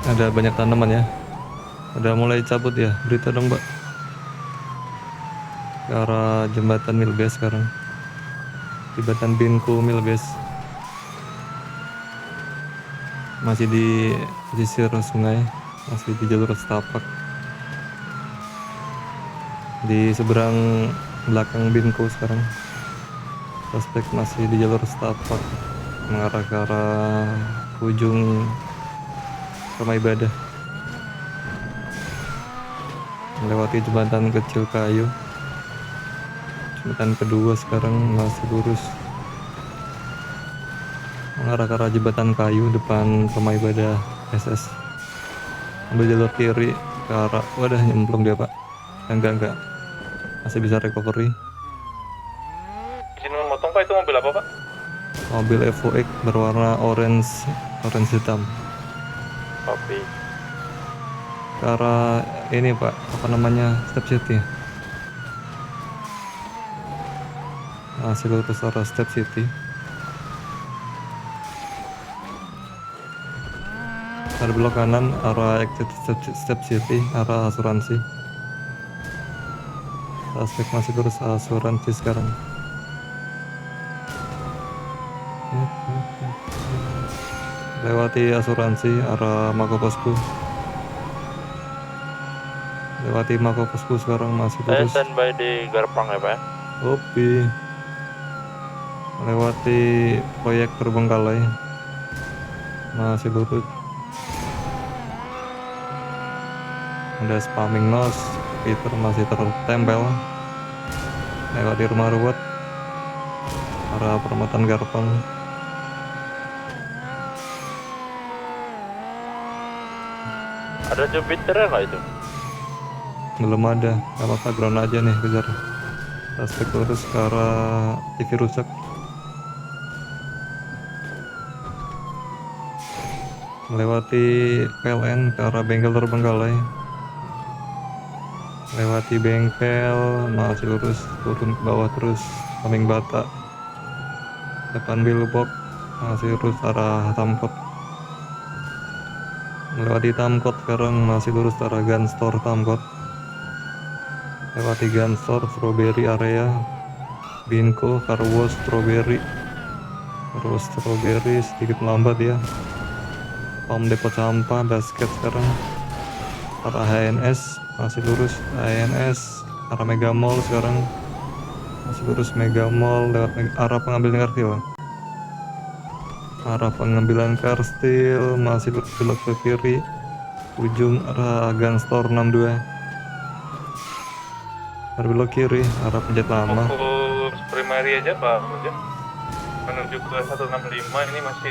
Ada banyak tanaman ya. Udah mulai cabut ya. Berita dong mbak. Ke arah jembatan Milbes sekarang. Jembatan Binku Milbes. Masih di pesisir sungai. Masih di jalur setapak. Di seberang belakang Binku sekarang. Suspek masih di jalur setapak. Mengarah ke arah ujung rumah ibadah. Melewati jembatan kecil kayu. Jembatan kedua sekarang masih lurus mengarah ke arah jembatan kayu depan rumah ibadah SS. Ambil jalur kiri ke arah, wadah nyemplung dia pak. Enggak, masih bisa recovery. Izin memotong pak, itu mobil apa pak? Mobil Evo X berwarna orange hitam. Kopi. Ke arah ini pak, apa namanya, Step City. Masih lurus arah Step City. Ada belok kanan arah exit Step City, arah asuransi. Suspek masih lurus asuransi sekarang. Lewati asuransi arah Mako Posku. Lewati Mako Posku sekarang masih Saya lurus. standby di Garpang ya pak ya. Kopi. Melewati proyek Terbengkalai. Masih lurus. Ada spamming nose. Peter masih tertempel. Lewati rumah ruwet. Arah Perempatan Garpang. Ada Jupiter nggak itu? Belum ada. Gak apa-apa, ground aja nih kejar. Suspek lurus ke arah TV rusak. Melewati PLN ke arah bengkel Terbengkalai. Lewati bengkel, masih lurus turun ke bawah terus Paming Bata. Depan billboard masih lurus arah Tamkot. Melewati Tamkot sekarang masih lurus arah Gun Store Tamkot. Lewati Gun Store, Strawberry area, Binko, Carwash, Strawberry. Terus Strawberry sedikit melambat ya. Pom Depot Sampah, Basket sekarang arah HNS masih lurus HNS arah Mega Mall sekarang masih lurus Mega Mall lewat arah pengambilan kartil. Arah pengambilan kartil masih belok ke kiri ujung arah Gun Store 62. Berbelok kiri arah Pencet Lama. Fokus primary aja pak, menuju ke 165 ini masih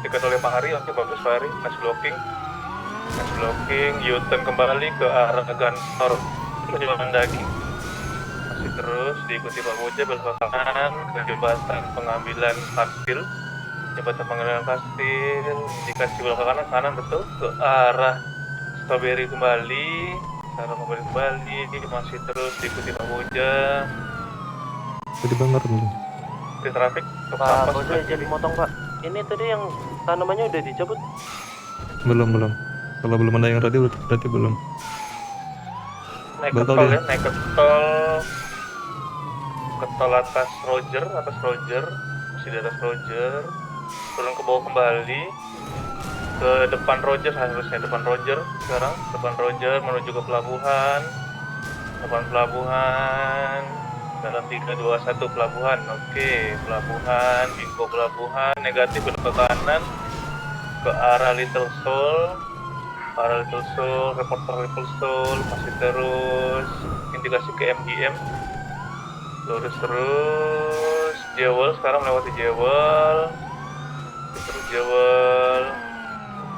dekat oleh Pak Hari. Oke bagus Pak Hari, nice blocking, U-turn kembali ke arah Gun Store penjualan daging. Masih terus diikuti Pak Boja belok ke kanan ke jembatan pengambilan kastil. Jembatan pengambilan kastil, indikasi belok ke kanan betul ke arah Strawberry kembali. Masih terus diikuti Pak Boja. Jadi banget nih. Di traffic Pak Boja izin motong pak. Ini tadi yang tanamannya udah dicabut? Belum. Kalau belum ada yang ready berarti belum. Naik ke tol ya, naik ke tol atas Roger, masih di atas Roger, turun ke bawah kembali ke depan Roger, harusnya depan Roger sekarang, depan Roger menuju ke pelabuhan, dalam 321 pelabuhan. Oke, pelabuhan, Bingo pelabuhan, negatif belok ke kanan ke arah Little Seoul, reporter Little Seoul, masih terus indikasi ke MGM, lurus terus Jewel, sekarang melewati Jewel, terus Jewel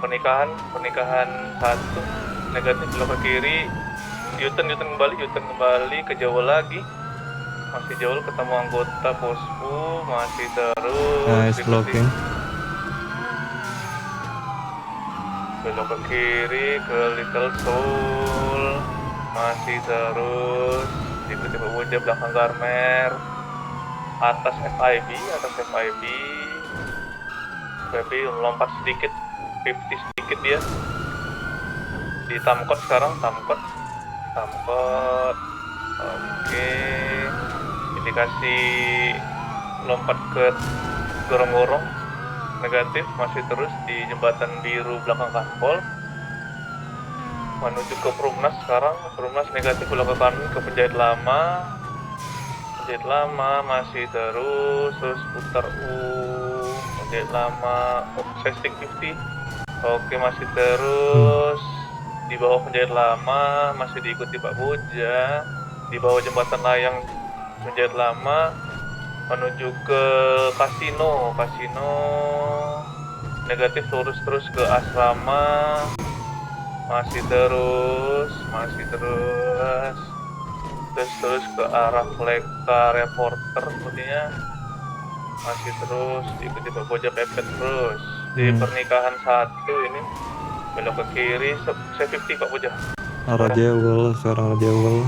pernikahan 1 negatif belok ke kiri, U-turn kembali ke Jewel lagi, masih Jewel ketemu anggota posku, masih terus Nice blocking. belok ke kiri ke Little Seoul, masih terus diikuti Pak Boja belakang Garmer, atas FIB melompat sedikit 50 sedikit dia di Tamkot sekarang, Tamkot. Oke, indikasi lompat ke gorong-gorong negatif, masih terus di jembatan biru belakang Kanpol. Menuju ke Perumnas sekarang, Perumnas negatif belok ke kanan ke Penjahit Lama. Penjahit Lama masih terus putar Penjahit Lama, saya stick 50. Oke, masih terus di bawah Penjahit Lama, masih diikuti Pak Boja. Di bawah jembatan layang Penjahit Lama menuju ke kasino negatif lurus terus ke asrama, masih terus ke arah Leka Reporter sepertinya, masih terus diikuti Pak Boja pepet terus di pernikahan 1 ini belok ke kiri, saya 50 Pak Boja. Arah Jewel, sekarang arah Jewel.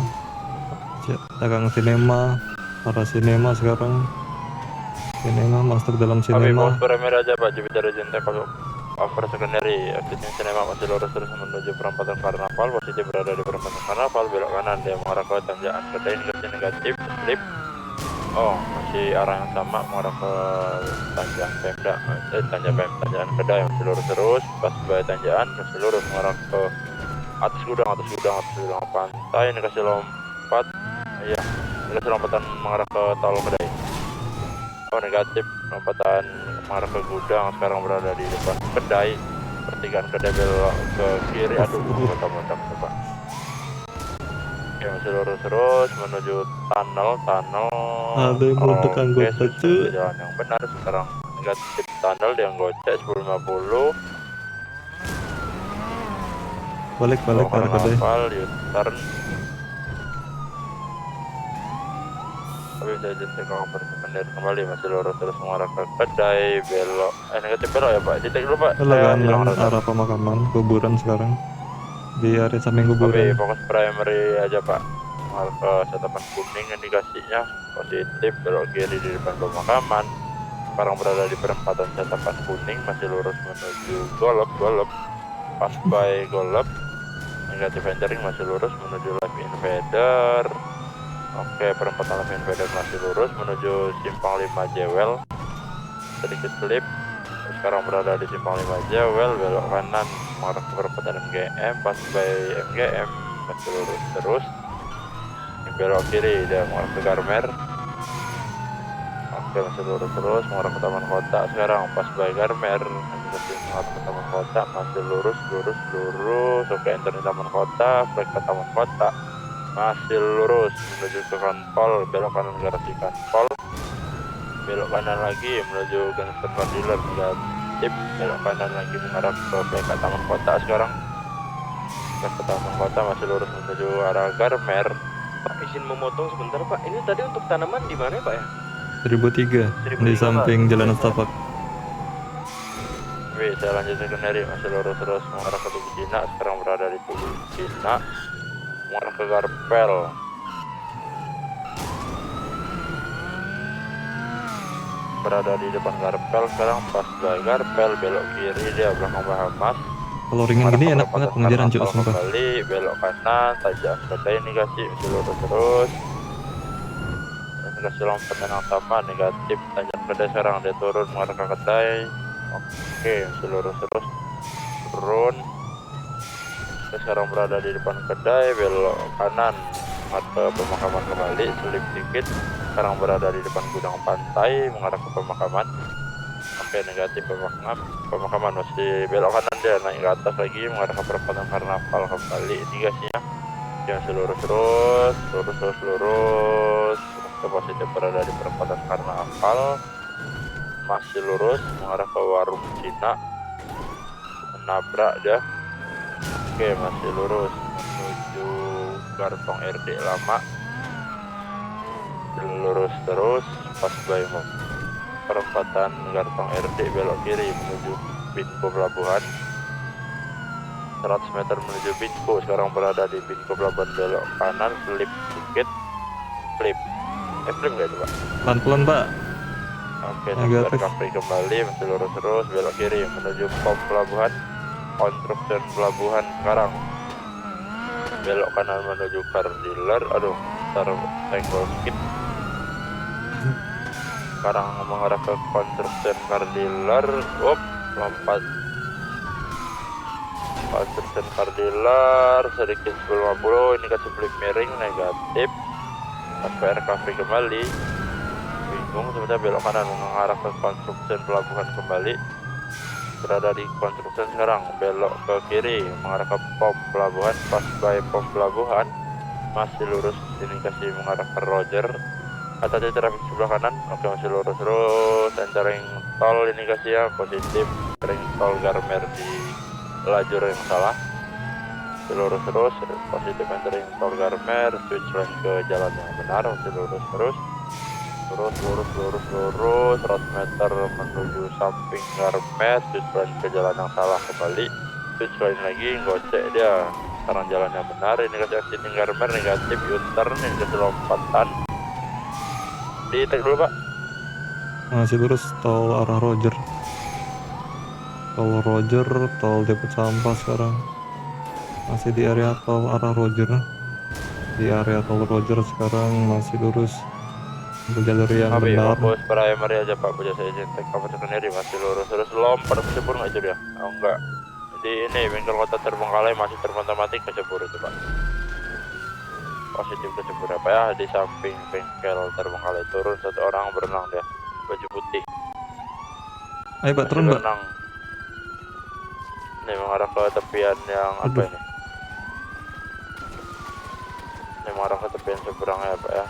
Dagang sinema, arah sinema sekarang. Sinema masuk dalam Kami sinema. fokus Premier aja Pak, Jupiter Agente kalau over secondary. Aktifnya sinema masih lurus terus menuju perempatan Karnaval. Posisi berada di perempatan Karnaval, belok kanan dia mengarah ke tanjakan kedai negatif, slip. Oh, masih arah yang sama mengarah ke tanjakan Pemda, tanjakan kedai masih lurus terus. Pas by tanjakan masih lurus mengarah ke atas gudang pantai. Ini kasih lompat, iya, ini kasih lompatan mengarah ke tol kedai. Oh, negatif, lompatan mengarah ke gudang, sekarang berada di depan kedai. Pertigaan kedai belok ke kiri, aduh, meledak Pak. Oke, masih lurus terus menuju tunnel. Ada yang meledak anggota, cuy. Jalan yang benar sekarang. Negatif tunnel dia gocek 1050. Balik arah kedai. U-turn. Tapi bisa jadi kalau berkendara kembali masih lurus terus mengarah ke kedai, belok negatif belok ya Pak, titik dulu Pak. Belok kanan arah pemakaman, kuburan sekarang di area samping Tapi kuburan. fokus primary aja Pak, mengarah ke setapan kuning indikasinya positif, belok kiri di depan pemakaman. Sekarang berada di perempatan setapan kuning, masih lurus menuju golop, pas by golop. Negatif entering masih lurus menuju live invader. Oke, perempatan live invader masih lurus menuju simpang 5 Jewel, sedikit slip. Sekarang berada di simpang 5 Jewel, belok kanan mengarah ke perempatan MGM, pas by MGM masih lurus terus. Belok kiri dia mengarah ke Garmer. Oke, masih lurus terus mengarah ke Taman Kota. Sekarang pas by Garmer masih mengarah ke Taman Kota, masih lurus. Oke, enter di Taman Kota, flag ke Taman Kota, masih lurus menuju ke Kanpol, belok kanan garasi Kanpol, belok kanan lagi menuju Gangster Dealer negatif, belok kanan lagi mengarah ke flag ke Taman Kota. Sekarang flag ke Taman Kota masih lurus menuju arah Garmer. Pak, izin memotong sebentar Pak, ini tadi untuk tanaman di mana Pak ya? 1003 di samping Jalan Setapak. Saya lanjut secondary, masih lurus terus mengarah ke Tugu Cina. Sekarang berada di Tugu Cina, mengarah ke Garpel. Berada di depan Garpel, sekarang pas by Garpel, belok kiri dia belakang Bahamas. Kalau ringan gini enak banget pengejaran cuy, sumpah. Kembali belok kanan, tajam kedai indikasi masih lurus terus. Indikasi lompatan yang sama negatif, tajam kedai sekarang dia turun mengarah ke kedai. Oke, masih lurus terus turun. Kita sekarang berada di depan kedai, belok kanan ke pemakaman kembali, selip dikit. Sekarang berada di depan gudang pantai mengarah ke pemakaman. Oke, negatif pemakaman masih belok kanan dia naik ke atas lagi mengarah ke perempatan Karnaval kembali indikasinya. Dia masih lurus terus. Oke, positif berada di perempatan Karnaval, masih lurus mengarah ke warung Cina, menabrak dia. Oke, masih lurus menuju Gartong RD lama, lurus terus pas by perempatan Gartong RD belok kiri menuju Binko Pelabuhan, 100 meter menuju Binko. Sekarang berada di Binko Pelabuhan, belok kanan, slip dikit, flip nggak itu Pak? Pelan-pelan Pak. Oke, Negatif. recovery kembali, masih lurus terus belok kiri menuju pom pelabuhan, construction pelabuhan sekarang belok kanan menuju car dealer. Aduh, ntar senggol skip. Sekarang mengarah ke construction car dealer. Lompat construction car dealer sedikit 1050. Ini kasih flip miring negatif. Sampai recovery kembali. Bingung sebenarnya belok kanan mengarah ke construction pelabuhan kembali. Berada di construction sekarang, belok ke kiri mengarah ke pom pelabuhan. Pas by pom pelabuhan masih lurus, ini kasih mengarah ke Roger. Hati-hati traffic sebelah kanan. Oke, masih lurus terus. Entering tol ini kasih ya, positif. Entering tol Garmer di lajur yang salah. Masih lurus terus, positif entering tol Garmer. Switch lane ke jalan yang benar. Masih lurus terus. Lurus 100 meter menuju samping Garmer. Switch lane ke jalan yang salah kembali. Switch lane lagi, gocek dia. Sekarang jalan yang benar. Ini kasih exiting Garmer negatif, U-turn. Ini kasih lompatan. Di tag dulu pak. Masih lurus tol arah Roger. Tol Depot Sampah sekarang. Masih di area tol arah Roger. Di area tol Roger sekarang masih lurus untuk jalur yang benar. Fokus primary aja pak, punya saya izin tag cover secondary masih lurus terus lompat kecebur nggak itu dia? Oh enggak. Di ini bengkel kota Terbengkalai masih terpantau mati kecebur itu pak. Positif kecebur apa ya, di samping bengkel Terbengkalai turun satu orang berenang dia, baju putih. Ayo pak, turun pak. Berenang. Ini mengarah ke tepian yang apa ini? Ini mengarah ke tepian seberangnya apa ya?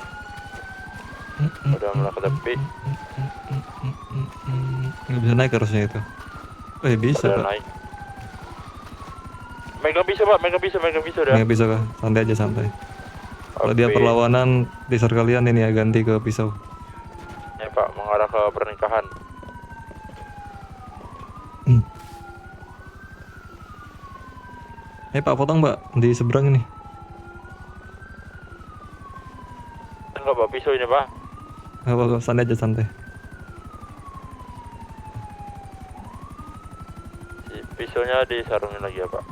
Udah mulai ke tepi. Nggak bisa naik harusnya itu. Bisa Udah pak. naik. Mega bisa pak, mega bisa udah. Nggak bisa kah? Santai aja santai. Kalau dia Oke. perlawanan, teaser kalian ini ya ganti ke pisau. Ya pak, mengarah ke pernikahan. Pak, potong pak di seberang ini. Enggak pak, pisau ini pak. Nggak apa-apa, santai aja santai. Pisaunya disarungin lagi ya pak.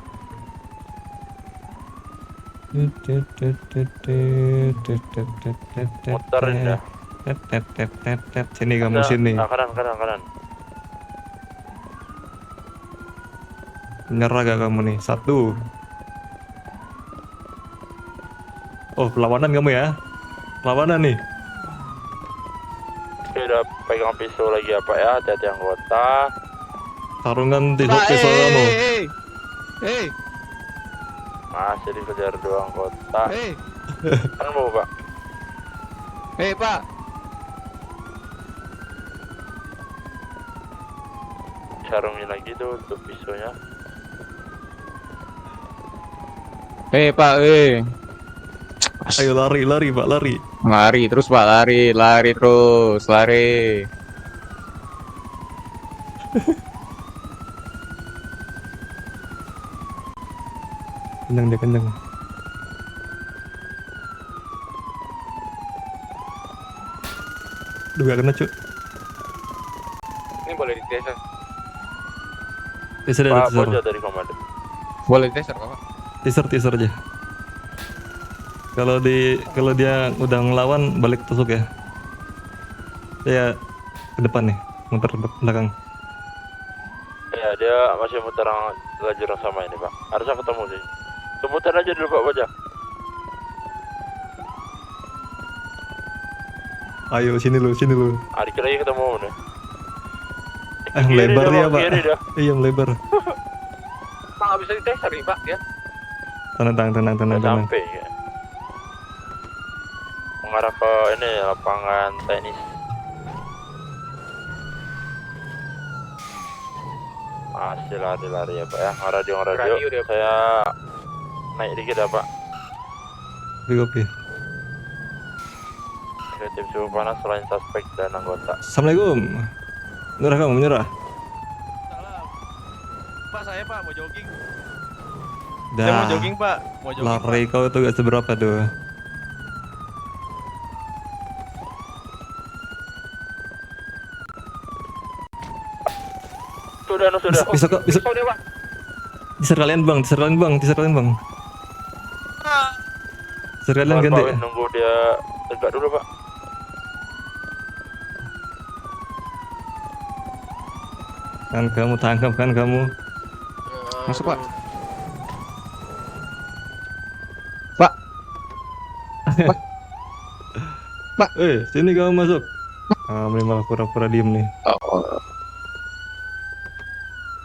Muterin ya. Sini kamu sini. Kanan. Menyerah gak kamu nih? 1. Oh, perlawanan kamu ya? Perlawanan nih. Oke, udah pegang pisau lagi ya pak ya. Hati-hati anggota. Tarungan pisau kamu. Masih dikejar 2 anggota. Kan mau pak. Pak. Sarungin lagi tuh untuk pisaunya. Pak. Ayo lari pak, lari. Lari terus pak, lari terus, lari. Kencang dia, kencang. Duh, gak kena cuk. Ini boleh diteser. Teaser Pak, aja, teaser. pojok dari komandan. Boleh diteser pak. Teaser aja. Kalau dia udah ngelawan, balik tusuk ya. Dia ke depan nih, muter belakang. Ya, dia masih muter lajur yang sama ini pak. Harusnya ketemu sih. Muter aja dulu pak pojok. Ayo sini lu. Dikit lagi ketemu nih. Lebar dia pak. Kiri dah. Iya melebar. Pak nggak bisa diteser nih pak ya. Tenang. Sampai ya. Mengarah ke ini lapangan tenis. Masih lari ya pak ya. Radio Radio dia. Saya naik dikit ya pak. Kopi. Negatif suhu panas selain suspek dan anggota. Assalamualaikum. Menyerah. Pak, saya pak mau jogging. Dah. Saya mau jogging pak. Mau jogging Lari kau itu gak seberapa tuh. Sudah. Bisa. Pisau dia pak. Teaser kalian bang. Ah Sekalian Mohon ganti. Pak Win nunggu dia tegak dulu Pak. Kan kamu tangkap kan kamu. Masuk, Pak. Pak. Pak. Sini kamu masuk. Ah, ini malah pura-pura diem nih. Oh,